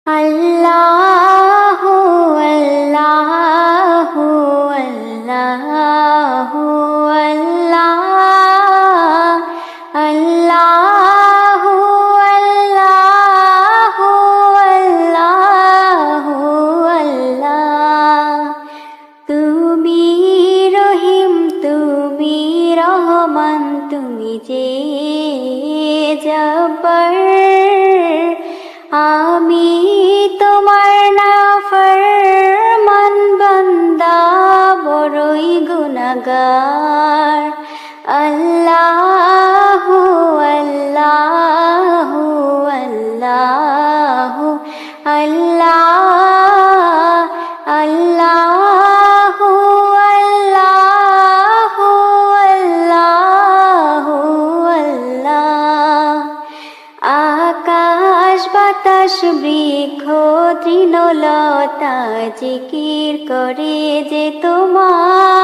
আল্লাহু আল্লাহু আল্লাহু আল্লাহ আল্লাহু আল্লাহু আল্লাহু আল্লাহ। তুমি রহিম, তুমি রহমান, তুমি যে জব্বার, আমি তোমার নাফরমান বান্দা, বড়ই গুনাহগার। আল্লাহু আল্লাহু আল্লাহু আল্লাহ আল্লাহু আল্লাহু আল্লাহু আল্লাহ। আকাশ বাতাস বৃক্ষ তৃণলতা জিকির করে যে তোমার।